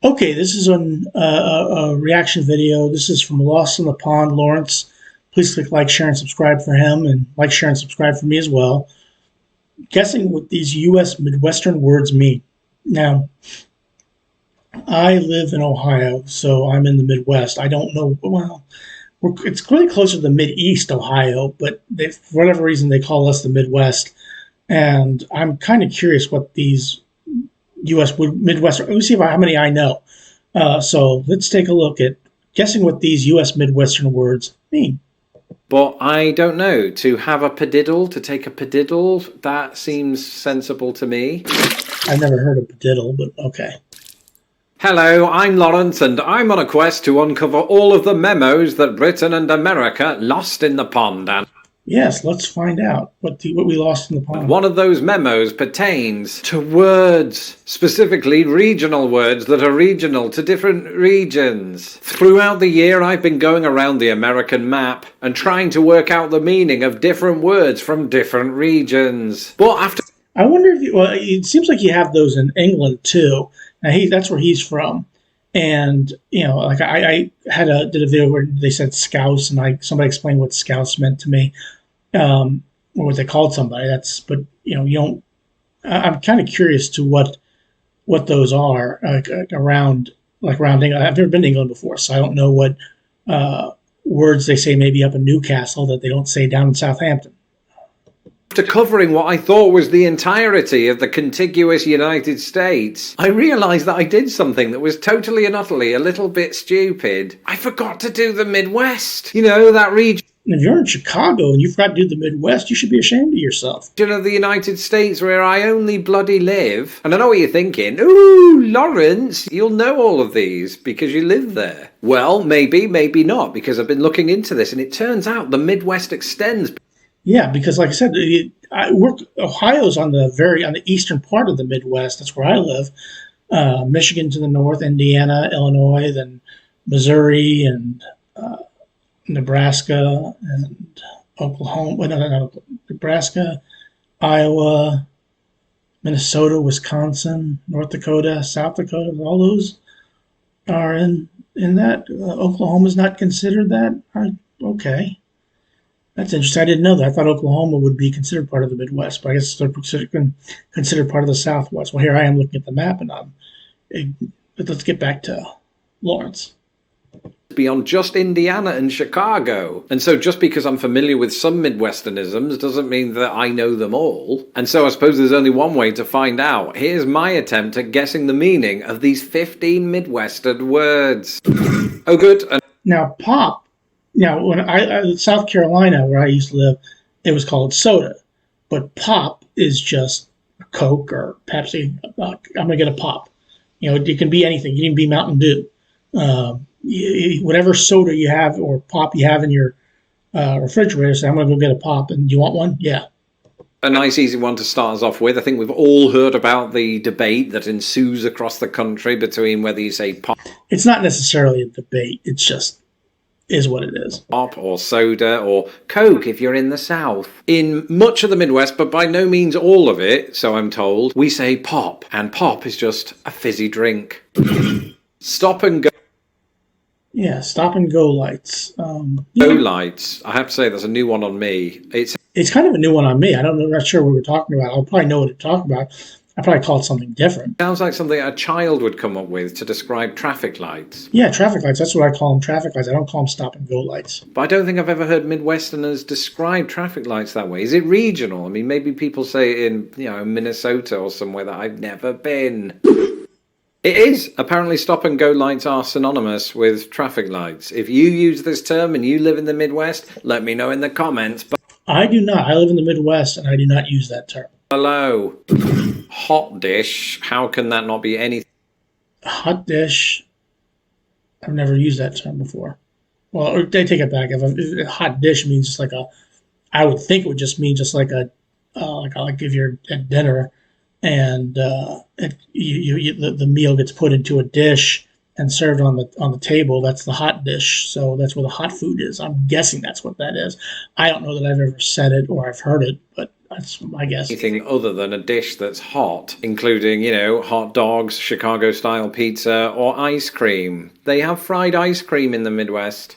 Okay, this is a reaction video. This is from Lost in the Pond, Lawrence. Please click like, share, and subscribe for him, and like, share, and subscribe for me as well. Guessing what these U.S. Midwestern words mean. Now, I live in Ohio, so I'm in the Midwest. I don't know, well, it's really closer to the Mid-East Ohio, but for whatever reason, they call us the Midwest. And I'm kind of curious what these U.S. Midwestern. Let me see how many I know. So let's take a look at guessing what these U.S. Midwestern words mean. But I don't know. To have a padiddle, to take a padiddle, that seems sensible to me. I've never heard of padiddle, but okay. Hello, I'm Lawrence, and I'm on a quest to uncover all of the memos that Britain and America lost in the pond. And yes, let's find out what we lost in the pond. One of those memos pertains to words, specifically regional words that are regional to different regions. Throughout the year, I've been going around the American map and trying to work out the meaning of different words from different regions. But after... I wonder if it seems like you have those in England too. Now that's where he's from. And, like I did a video where they said scouse, and somebody explained what scouse meant to me. Or what they called somebody. But you don't. I'm kind of curious to what those are around England. I've never been to England before, so I don't know what words they say maybe up in Newcastle that they don't say down in Southampton. After covering what I thought was the entirety of the contiguous United States, I realised that I did something that was totally and utterly a little bit stupid. I forgot to do the Midwest. That region. If you're in Chicago and you forgot to do the Midwest, you should be ashamed of yourself. Of the United States where I only bloody live. And I know what you're thinking. Ooh, Lawrence, you'll know all of these because you live there. Well, maybe not, because I've been looking into this and it turns out the Midwest extends. Yeah, because like I said, Ohio's on the eastern part of the Midwest. That's where I live. Michigan to the north, Indiana, Illinois, then Missouri, and Nebraska and Oklahoma. No, Nebraska, Iowa, Minnesota, Wisconsin, North Dakota, South Dakota. All those are in that. Oklahoma's not considered that. Okay. That's interesting. I didn't know that. I thought Oklahoma would be considered part of the Midwest, but I guess they're considered part of the Southwest. Well, here I am looking at the map, but let's get back to Lawrence. Beyond just Indiana and Chicago. And so just because I'm familiar with some Midwesternisms doesn't mean that I know them all. And so I suppose there's only one way to find out. Here's my attempt at guessing the meaning of these 15 Midwestern words. Oh, good. Now, pop. Now, when South Carolina, where I used to live, it was called soda. But pop is just a Coke or Pepsi. I'm going to get a pop. It can be anything. You can be Mountain Dew. Whatever soda you have or pop you have in your refrigerator, say, I'm going to go get a pop. And do you want one? Yeah. A nice easy one to start us off with. I think we've all heard about the debate that ensues across the country between whether you say pop. It's not necessarily a debate. It's just is what it is. Pop or soda or Coke if you're in the South. In much of the Midwest, but by no means all of it, so I'm told, we say pop. And pop is just a fizzy drink. Stop and go. Yeah, stop and go lights. Go lights. I have to say that's a new one on me. It's kind of a new one on me. I'm not sure what we're talking about. I'll probably know what to talk about. I probably call it something different. Sounds like something a child would come up with to describe traffic lights. Yeah, traffic lights. That's what I call them, traffic lights. I don't call them stop and go lights. But I don't think I've ever heard Midwesterners describe traffic lights that way. Is it regional? I mean, maybe people say it in, Minnesota or somewhere that I've never been. It is. Apparently stop and go lights are synonymous with traffic lights. If you use this term and you live in the Midwest, let me know in the comments. But I do not. I live in the Midwest and I do not use that term. Hello. Hot dish. How can that not be anything? Hot dish. I've never used that term before. Well, I take it back. If a hot dish means just I would think it would just mean just like if you're at dinner and the meal gets put into a dish and served on the table. That's the hot dish. So that's where the hot food is. I'm guessing that's what that is. I don't know that I've ever said it or I've heard it, but That's my guess. Anything other than a dish that's hot, including, hot dogs, Chicago-style pizza, or ice cream. They have fried ice cream in the Midwest.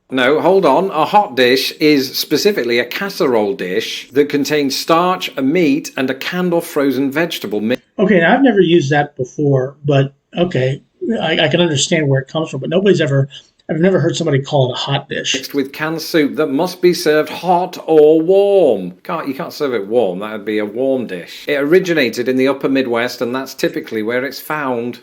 No, hold on. A hot dish is specifically a casserole dish that contains starch, a meat, and a canned or frozen vegetable Okay, now I've never used that before, but okay, I can understand where it comes from. But I've never heard somebody call it a hot dish. mixed with canned soup that must be served hot or warm. You can't serve it warm. That would be a warm dish. It originated in the upper Midwest, and that's typically where it's found.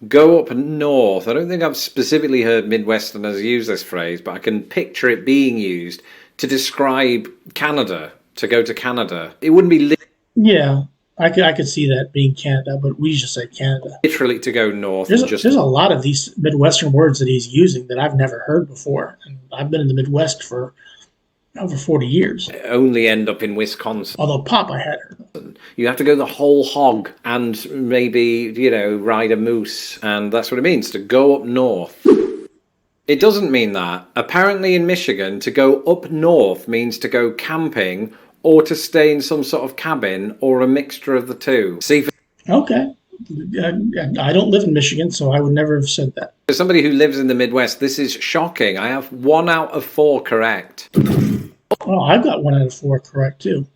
Go up north. I don't think I've specifically heard Midwesterners use this phrase, but I can picture it being used to describe Canada, to go to Canada. It wouldn't be Yeah, I could see that being Canada, but we just say Canada. literally to go north. There's a lot of these Midwestern words that he's using that I've never heard before. And I've been in the Midwest for over 40 years. Only end up in Wisconsin. Although pop, I had heard. You have to go the whole hog and maybe, ride a moose. And that's what it means, to go up north. It doesn't mean that. Apparently in Michigan, to go up north means to go camping or to stay in some sort of cabin or a mixture of the two. See, Okay. I don't live in Michigan, so I would never have said that. for somebody who lives in the Midwest, this is shocking. I have 1 out of 4 correct. Oh, I've got 1 out of 4 correct too.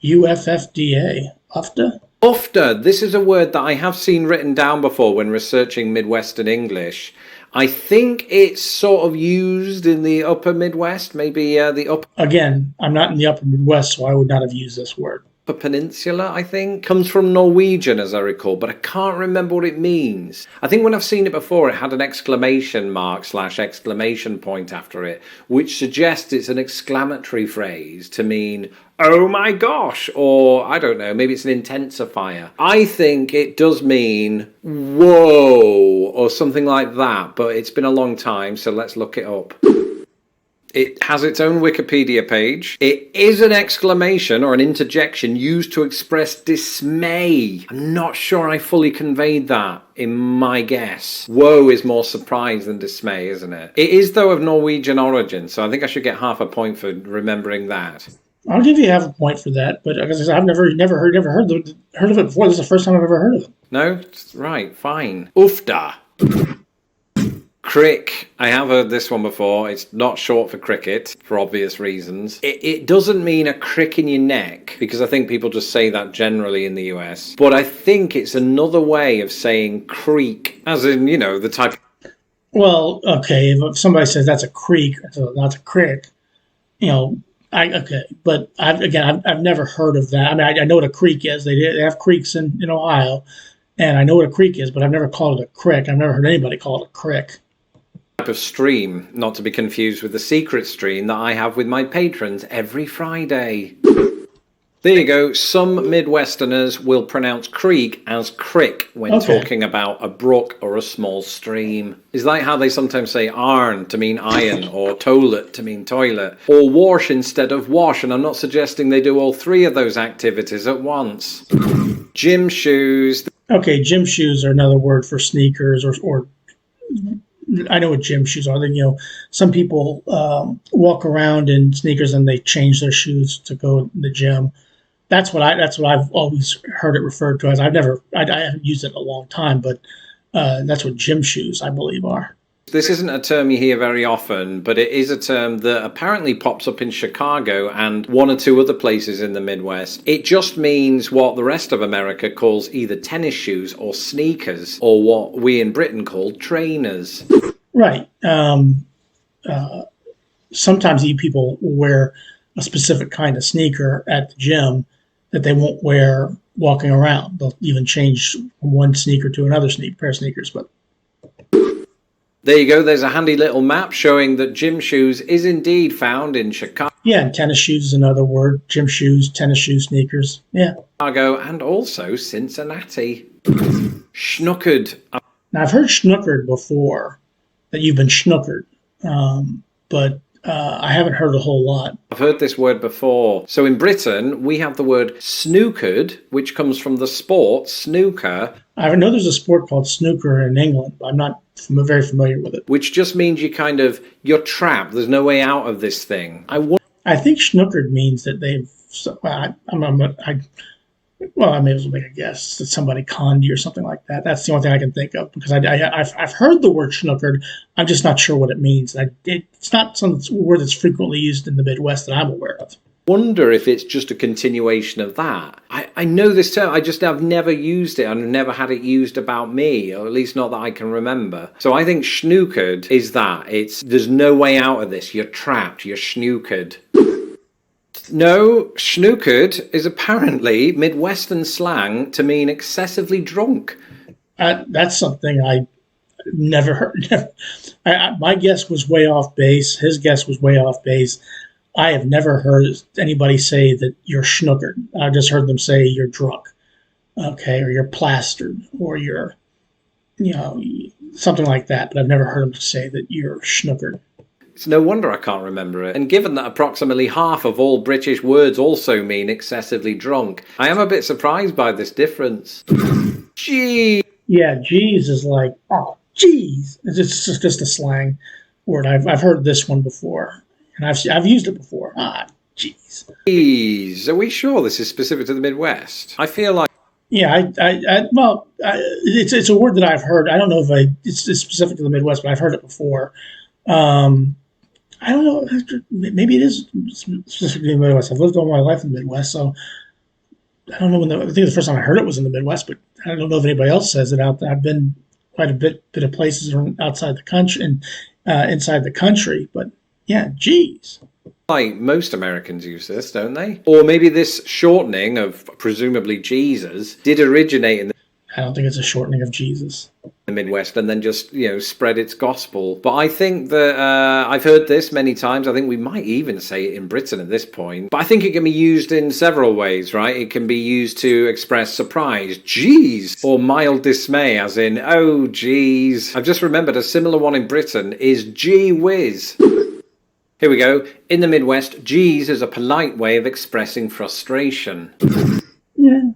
UFFDA. UFTA? Ufta, this is a word that I have seen written down before when researching Midwestern English. I think it's sort of used in the upper Midwest, maybe the upper Again, I'm not in the upper Midwest, so I would not have used this word. peninsula, I think. Comes from Norwegian, as I recall, but I can't remember what it means. I think when I've seen it before, it had an exclamation mark / exclamation point after it, which suggests it's an exclamatory phrase to mean, oh my gosh, or I don't know, maybe it's an intensifier. I think it does mean whoa, or something like that, but it's been a long time, so let's look it up. It has its own Wikipedia page. It is an exclamation or an interjection used to express dismay. I'm not sure I fully conveyed that in my guess. Woe is more surprise than dismay, isn't it? It is, though, of Norwegian origin, so I think I should get half a point for remembering that. I'll give you half a point for that, but as I said, I've never heard of it before. This is the first time I've ever heard of it. No? Right, fine. Ufta. Crick. I have heard this one before. It's not short for cricket, for obvious reasons. It doesn't mean a crick in your neck, because I think people just say that generally in the US. But I think it's another way of saying creak, as in, the type. Well, okay, if somebody says that's a creek, so that's a crick, okay. But I've never heard of that. I mean, I know what a creek is. They have creeks in Ohio, and I know what a creek is, but I've never called it a crick. I've never heard anybody call it a crick. Of stream, not to be confused with the secret stream that I have with my patrons every Friday. There you go. Some Midwesterners will pronounce creek as crick when talking about a brook or a small stream. It's like how they sometimes say arn to mean iron, or toilet to mean toilet, or wash instead of wash, and I'm not suggesting they do all 3 of those activities at once. Gym shoes. Okay, gym shoes are another word for sneakers, or I know what gym shoes are. Then, some people walk around in sneakers and they change their shoes to go to the gym. That's what I've always heard it referred to as. I haven't used it in a long time, but that's what gym shoes, I believe, are. This isn't a term you hear very often, but it is a term that apparently pops up in Chicago and 1 or 2 other places in the Midwest. It just means what the rest of America calls either tennis shoes or sneakers, or what we in Britain call trainers. Right. Sometimes people will wear a specific kind of sneaker at the gym that they won't wear walking around. They'll even change from one sneaker to another pair of sneakers. But there you go. There's a handy little map showing that gym shoes is indeed found in Chicago. Yeah, and tennis shoes is another word. Gym shoes, tennis shoes, sneakers. Yeah. Chicago and also Cincinnati. Schnookered. Now, I've heard schnookered before, that you've been schnookered, but I haven't heard a whole lot. I've heard this word before. So in Britain, we have the word snookered, which comes from the sport snooker. I know there's a sport called snooker in England, but I'm not very familiar with it. Which just means you're trapped. There's no way out of this thing. I think schnookered means that they've. Well, I may as well make a guess that somebody conned you or something like that. That's the only thing I can think of because I've heard the word schnookered. I'm just not sure what it means. It's not some word that's frequently used in the Midwest that I'm aware of. Wonder if it's just a continuation of that. I know this term, I've never used it. I've never had it used about me, or at least not that I can remember. So I think snookered is that. There's no way out of this. You're trapped. You're snookered. No, snookered is apparently Midwestern slang to mean excessively drunk. That's something I never heard. My guess was way off base. His guess was way off base. I have never heard anybody say that you're schnookered. I've just heard them say you're drunk, okay, or you're plastered, or you're, something like that. But I've never heard them say that you're schnookered. It's no wonder I can't remember it. And given that approximately half of all British words also mean excessively drunk, I am a bit surprised by this difference. Gee. Yeah, geez is like, oh, geez. It's just a slang word. I've heard this one before. And I've used it before. Ah, jeez. Jeez. Are we sure this is specific to the Midwest? I feel like. Yeah, it's a word that I've heard. I don't know if it's specific to the Midwest, but I've heard it before. I don't know. Maybe it is specific to the Midwest. I've lived all my life in the Midwest, so I don't know I think the first time I heard it was in the Midwest, but I don't know if anybody else says it out there. I've been quite a bit of places outside the country and inside the country, but. Yeah, geez. Like most Americans use this, don't they? Or maybe this shortening of presumably Jesus did originate in the I don't think it's a shortening of Jesus. Midwest and then just, spread its gospel. But I think that I've heard this many times. I think we might even say it in Britain at this point. But I think it can be used in several ways, right? It can be used to express surprise, geez, or mild dismay, as in, oh, geez. I've just remembered a similar one in Britain is gee whiz. Here we go. In the Midwest, geez is a polite way of expressing frustration. Yeah.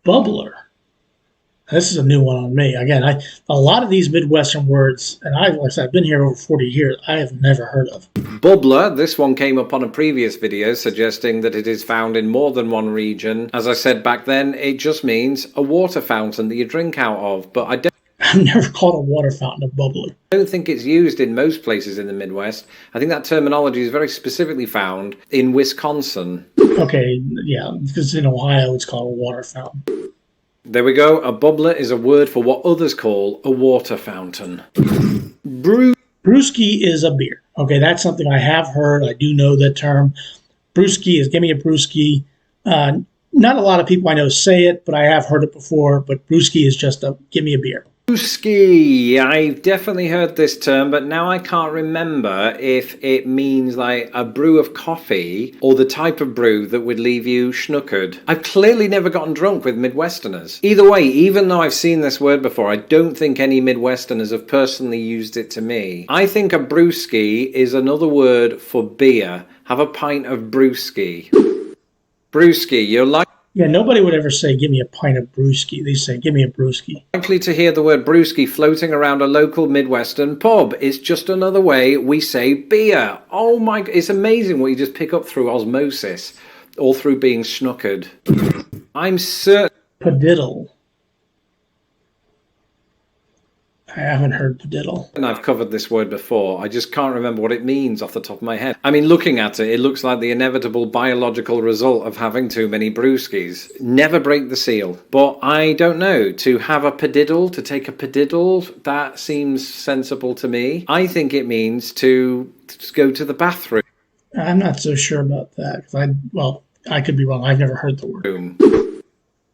Bubbler. This is a new one on me. Again, a lot of these Midwestern words, and like I said, I've been here over 40 years, I have never heard of. Bubbler, this one came up on a previous video suggesting that it is found in more than one region. As I said back then, it just means a water fountain that you drink out of, but I've never called a water fountain a bubbler. I don't think it's used in most places in the Midwest. I think that terminology is very specifically found in Wisconsin. Okay, yeah, because in Ohio it's called a water fountain. There we go. A bubbler is a word for what others call a water fountain. Brewski is a beer. Okay, that's something I have heard. I do know that term. Brewski is give me a brewski. Not a lot of people I know say it, but I have heard it before. But brewski is just a give me a beer. Brewski. I've definitely heard this term, but now I can't remember if it means like a brew of coffee or the type of brew that would leave you schnookered. I've clearly never gotten drunk with Midwesterners. Either way, even though I've seen this word before, I don't think any Midwesterners have personally used it to me. I think a brewski is another word for beer. Have a pint of brewski. Brewski, you're like... Yeah, nobody would ever say, give me a pint of brewski. They say, give me a brewski. Likely to hear the word brewski floating around a local Midwestern pub. It's just another way we say beer. Oh my... It's amazing what you just pick up through osmosis, or through being schnookered. I'm certain... Padiddle. I haven't heard padiddle. And I've covered this word before. I just can't remember what it means off the top of my head. I mean, looking at it, it looks like the inevitable biological result of having too many brewskis. Never break the seal. But I don't know. To have a padiddle, to take a padiddle, that seems sensible to me. I think it means to just go to the bathroom. I'm not so sure about that. I could be wrong. I've never heard the word.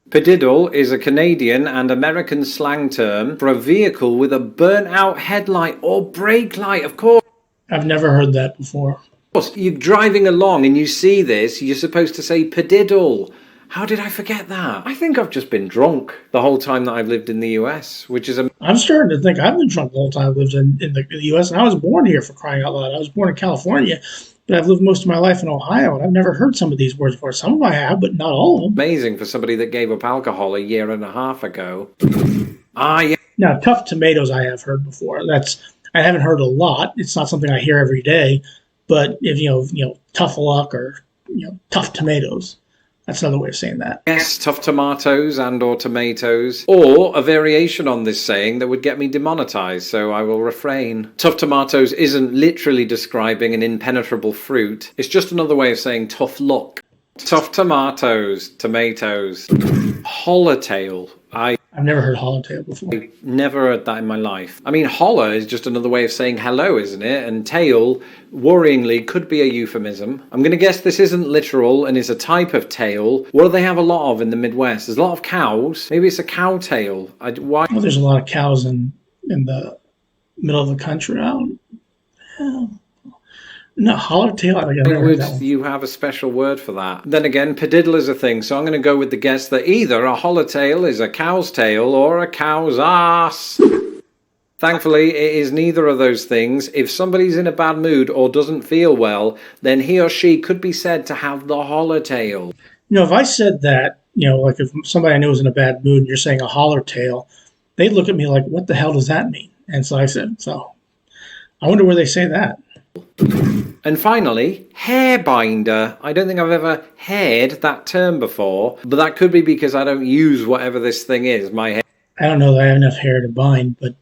Padiddle is a Canadian and American slang term for a vehicle with a burnt-out headlight or brake light, of course. I've never heard that before. Of course, you're driving along and you see this, you're supposed to say padiddle. How did I forget that? I think I've just been drunk the whole time that I've lived in the US, which is... I'm starting to think I've been drunk the whole time I've lived in the US, and I was born here, for crying out loud. I was born in California, but I've lived most of my life in Ohio, and I've never heard some of these words before. Some of them I have, but not all of them. Amazing for somebody that gave up alcohol a year and a half ago. Yeah. Now, tough tomatoes I have heard before. I haven't heard a lot. It's not something I hear every day, But if tough luck or tough tomatoes, that's another way of saying that. Yes, tough tomatoes and or tomatoes, or a variation on this saying that would get me demonetized, so I will refrain. Tough tomatoes isn't literally describing an impenetrable fruit. It's just another way of saying tough luck. Tough tomatoes, tomatoes. Hollowtail. I've never heard hollowtail before. Never heard that in my life. I mean, holler is just another way of saying hello, isn't it? And tail, worryingly, could be a euphemism. I'm going to guess this isn't literal and is a type of tail. What do they have a lot of in the Midwest? There's a lot of cows. Maybe it's a cow tail. Why? Well, there's a lot of cows in the middle of the country. No, hollowtail. I never heard that one. You have a special word for that. Then again, pediddle is a thing, so I'm going to go with the guess that either a hollowtail is a cow's tail or a cow's ass. Thankfully, it is neither of those things. If somebody's in a bad mood or doesn't feel well, then he or she could be said to have the hollowtail. If I said that, like if somebody I knew was in a bad mood and you're saying a hollowtail, they'd look at me like, what the hell does that mean? And so I said, I wonder where they say that. And finally, hair binder. I don't think I've ever heard that term before, but that could be because I don't use whatever this thing is. My hair. I don't know that I have enough hair to bind, but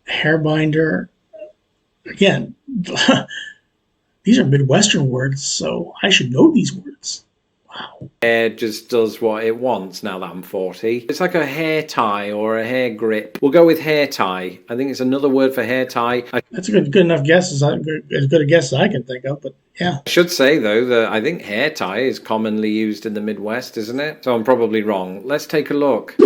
hair binder, again, these are Midwestern words, so I should know these words. Wow. Hair just does what it wants now that I'm 40. It's like a hair tie or a hair grip. We'll go with hair tie. I think it's another word for hair tie. That's a good enough guess, as good a guess as I can think of, but yeah. I should say, though, that I think hair tie is commonly used in the Midwest, isn't it? So I'm probably wrong. Let's take a look.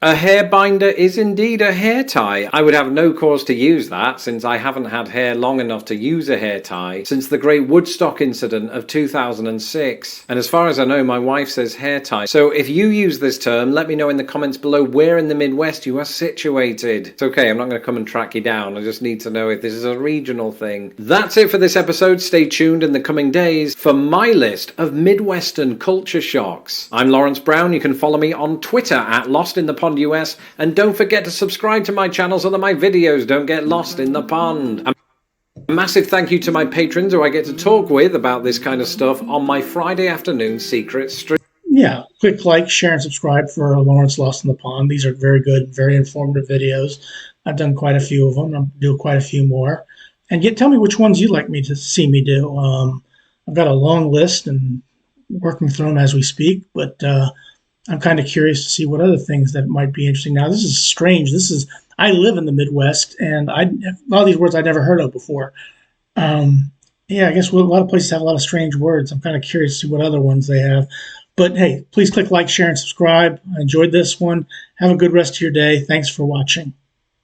A hair binder is indeed a hair tie. I would have no cause to use that since I haven't had hair long enough to use a hair tie since the Great Woodstock incident of 2006. And as far as I know, my wife says hair tie. So if you use this term, let me know in the comments below where in the Midwest you are situated. It's okay, I'm not going to come and track you down. I just need to know if this is a regional thing. That's it for this episode. Stay tuned in the coming days for my list of Midwestern culture shocks. I'm Lawrence Brown. You can follow me on Twitter at LostInThePond US, and don't forget to subscribe to my channel so that my videos don't get lost in the pond. A massive thank you to my patrons who I get to talk with about this kind of stuff on my Friday afternoon secret stream. Yeah, click like, share, and subscribe for Lawrence Lost in the Pond. These are very good, very informative videos. I've done quite a few of them. I'll do quite a few more. And tell me which ones you'd like me to see me do. I've got a long list and working through them as we speak, but I'm kind of curious to see what other things that might be interesting. Now, this is strange. I live in the Midwest, and a lot of these words I'd never heard of before. I guess a lot of places have a lot of strange words. I'm kind of curious to see what other ones they have. But hey, please click like, share, and subscribe. I enjoyed this one. Have a good rest of your day. Thanks for watching.